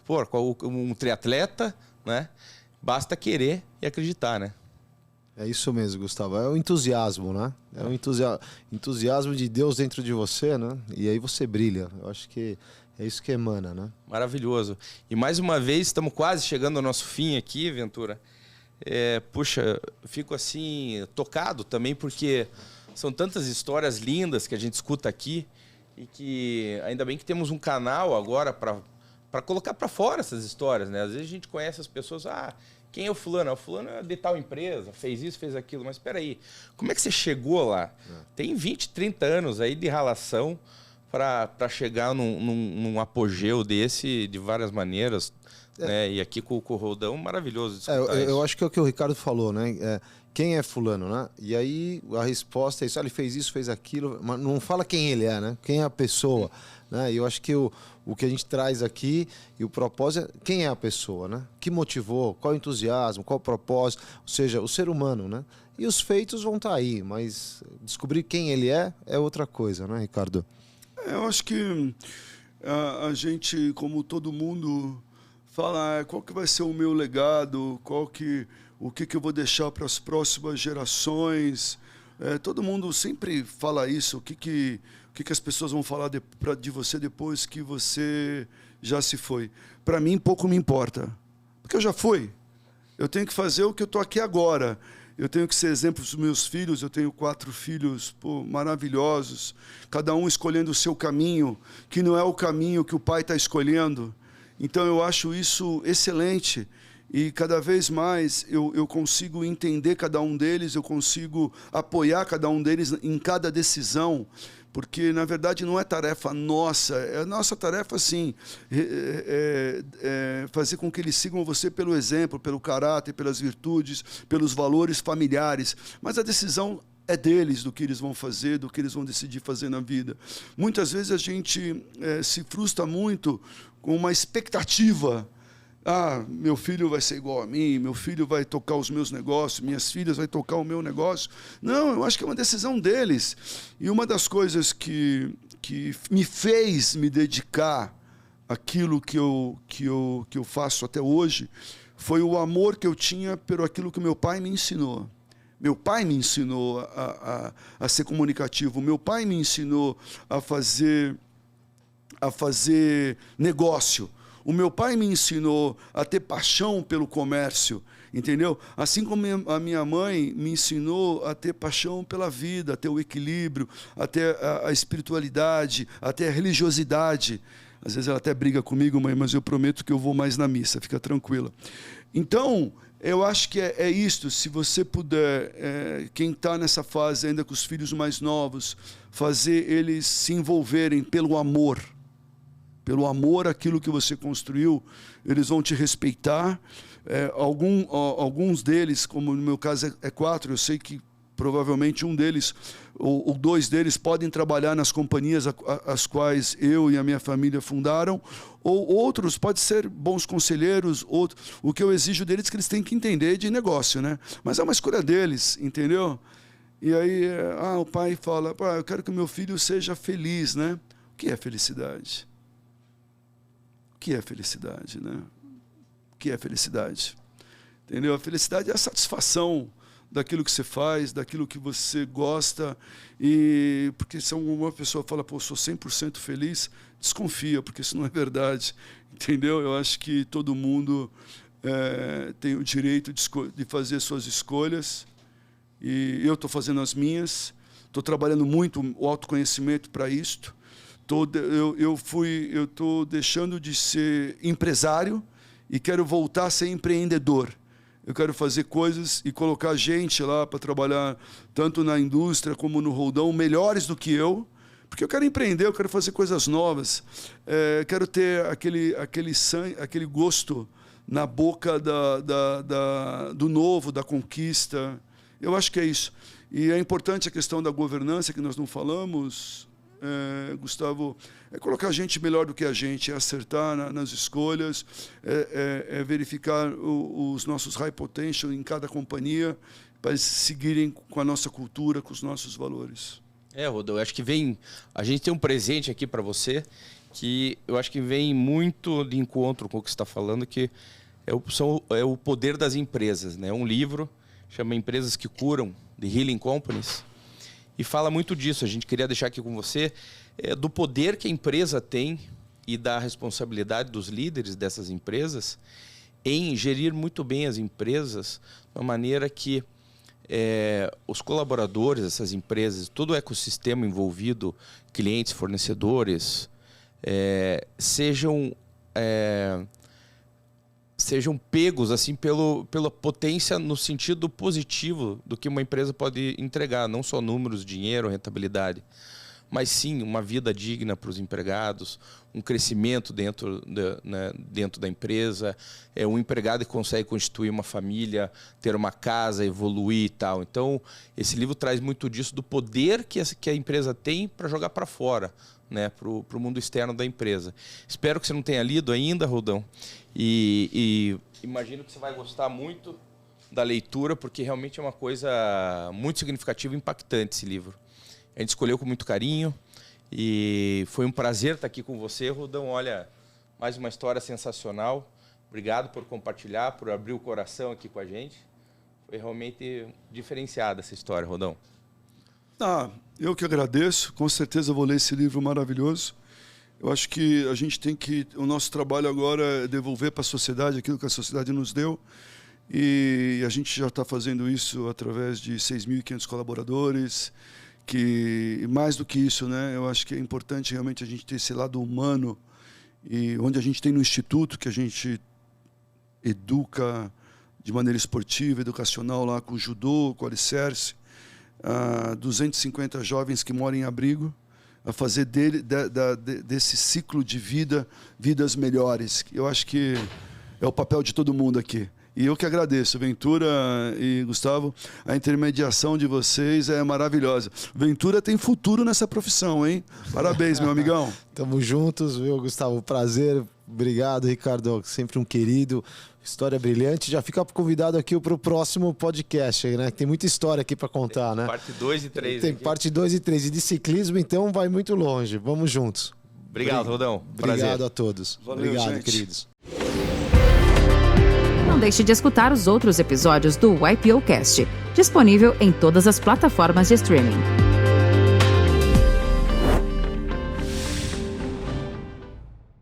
um triatleta, né? Basta querer e acreditar, né? É isso mesmo, Gustavo. É o entusiasmo, né? É o entusiasmo de Deus dentro de você, né? E aí você brilha. Eu acho que é isso que emana, né? Maravilhoso. E mais uma vez, estamos quase chegando ao nosso fim aqui, Ventura. Puxa, fico assim, tocado também, porque são tantas histórias lindas que a gente escuta aqui e que ainda bem que temos um canal agora para colocar para fora essas histórias, né? Às vezes a gente conhece as pessoas, quem é o fulano? O fulano é de tal empresa, fez isso, fez aquilo. Mas espera aí, como é que você chegou lá? Tem 20, 30 anos aí de ralação para chegar num apogeu desse de várias maneiras. Né? E aqui com o Roldão, maravilhoso. Eu acho que é o que o Ricardo falou, né? Quem é fulano, né? E aí a resposta é isso, ele fez isso, fez aquilo, mas não fala quem ele é, né? Quem é a pessoa. Né? E eu acho que o que a gente traz aqui e o propósito é quem é a pessoa, né? Que motivou, qual o entusiasmo, qual o propósito, ou seja, o ser humano, né? E os feitos vão estar aí, mas descobrir quem ele é outra coisa, né, Ricardo? Eu acho que a gente, como todo mundo, fala qual que vai ser o meu legado, o que eu vou deixar para as próximas gerações. Todo mundo sempre fala isso, o que as pessoas vão falar de você depois que você já se foi. Para mim, pouco me importa, porque eu já fui. Eu tenho que fazer o que eu estou aqui agora. Eu tenho que ser exemplo dos meus filhos. Eu tenho 4 filhos maravilhosos, cada um escolhendo o seu caminho, que não é o caminho que o pai está escolhendo. Então, eu acho isso excelente. E cada vez mais eu consigo entender cada um deles, eu consigo apoiar cada um deles em cada decisão, porque, na verdade, não é tarefa nossa, é a nossa tarefa, sim, fazer com que eles sigam você pelo exemplo, pelo caráter, pelas virtudes, pelos valores familiares, mas a decisão é deles, do que eles vão fazer, do que eles vão decidir fazer na vida. Muitas vezes a gente se frustra muito com uma expectativa. Meu filho vai ser igual a mim, meu filho vai tocar os meus negócios, minhas filhas vai tocar o meu negócio. Não, eu acho que é uma decisão deles. E uma das coisas que me fez me dedicar àquilo que eu faço até hoje foi o amor que eu tinha por aquilo que meu pai me ensinou. Meu pai me ensinou a ser comunicativo, meu pai me ensinou a fazer negócio. O meu pai me ensinou a ter paixão pelo comércio, entendeu? Assim como a minha mãe me ensinou a ter paixão pela vida, a ter o equilíbrio, a ter a espiritualidade, a ter a religiosidade. Às vezes ela até briga comigo, mãe, mas eu prometo que eu vou mais na missa, fica tranquila. Então, eu acho que é isto. Se você puder, quem está nessa fase ainda com os filhos mais novos, fazer eles se envolverem pelo amor àquilo que você construiu, eles vão te respeitar. Alguns deles, como no meu caso é 4, eu sei que provavelmente um deles ou 2 deles podem trabalhar nas companhias as quais eu e a minha família fundaram, ou outros podem ser bons conselheiros. O que eu exijo deles é que eles têm que entender de negócio, né? Mas é uma escolha deles, entendeu? E aí o pai fala, eu quero que o meu filho seja feliz, né? O que é felicidade? O que é felicidade, né? O que é felicidade? Entendeu? A felicidade é a satisfação daquilo que você faz, daquilo que você gosta. E porque se uma pessoa fala, sou 100% feliz, desconfia, porque isso não é verdade. Entendeu? Eu acho que todo mundo tem o direito de fazer suas escolhas. E eu estou fazendo as minhas. Estou trabalhando muito o autoconhecimento para isto. Eu estou deixando de ser empresário e quero voltar a ser empreendedor. Eu quero fazer coisas e colocar gente lá para trabalhar tanto na indústria como no roldão, melhores do que eu, porque eu quero empreender, eu quero fazer coisas novas. Quero ter aquele gosto na boca do novo, da conquista. Eu acho que é isso. E é importante a questão da governança, que nós não falamos, Gustavo, é colocar gente melhor do que a gente, é acertar nas escolhas, é verificar os nossos high potential em cada companhia, para eles seguirem com a nossa cultura, com os nossos valores. Rodolfo, eu acho que a gente tem um presente aqui para você, que eu acho que vem muito de encontro com o que você está falando, que é o poder das empresas, né? Um livro, chama Empresas que Curam, The Healing Companies, e fala muito disso. A gente queria deixar aqui com você do poder que a empresa tem e da responsabilidade dos líderes dessas empresas em gerir muito bem as empresas, de uma maneira que os colaboradores dessas empresas, todo o ecossistema envolvido, clientes, fornecedores, sejam pegos assim pela potência no sentido positivo do que uma empresa pode entregar, não só números, dinheiro, rentabilidade, mas sim uma vida digna para os empregados, um crescimento dentro da empresa, um empregado que consegue constituir uma família, ter uma casa, evoluir e tal. Então, esse livro traz muito disso, do poder que a empresa tem para jogar para fora, né, para o mundo externo da empresa. Espero que você não tenha lido ainda, Roldão, e imagino que você vai gostar muito da leitura, porque realmente é uma coisa muito significativa e impactante esse livro. A gente escolheu com muito carinho e foi um prazer estar aqui com você, Roldão. Olha, mais uma história sensacional. Obrigado por compartilhar, por abrir o coração aqui com a gente. Foi realmente diferenciada essa história, Roldão. Eu que agradeço. Com certeza vou ler esse livro maravilhoso. Eu acho que a gente tem que... O nosso trabalho agora é devolver para a sociedade aquilo que a sociedade nos deu. E a gente já está fazendo isso através de 6.500 colaboradores. Que mais do que isso, né? Eu acho que é importante realmente a gente ter esse lado humano e onde a gente tem no Instituto, que a gente educa de maneira esportiva, educacional, lá com o judô, com o alicerce, 250 jovens que moram em abrigo, a fazer desse ciclo de vida, vidas melhores. Eu acho que é o papel de todo mundo aqui. E eu que agradeço, Ventura e Gustavo, a intermediação de vocês é maravilhosa. Ventura tem futuro nessa profissão, hein? Parabéns, meu amigão. Tamo juntos, viu, Gustavo? Prazer. Obrigado, Ricardo. Sempre um querido. História brilhante. Já fica convidado aqui para o próximo podcast, né? Tem muita história aqui para contar, né? Parte 2 e 3. Tem parte 2 e 3. E de ciclismo, então, vai muito longe. Vamos juntos. Obrigado, Rodão. Obrigado Prazer. a todos. Valeu, Obrigado, gente. queridos. Não deixe de escutar os outros episódios do YPOcast, disponível em todas as plataformas de streaming.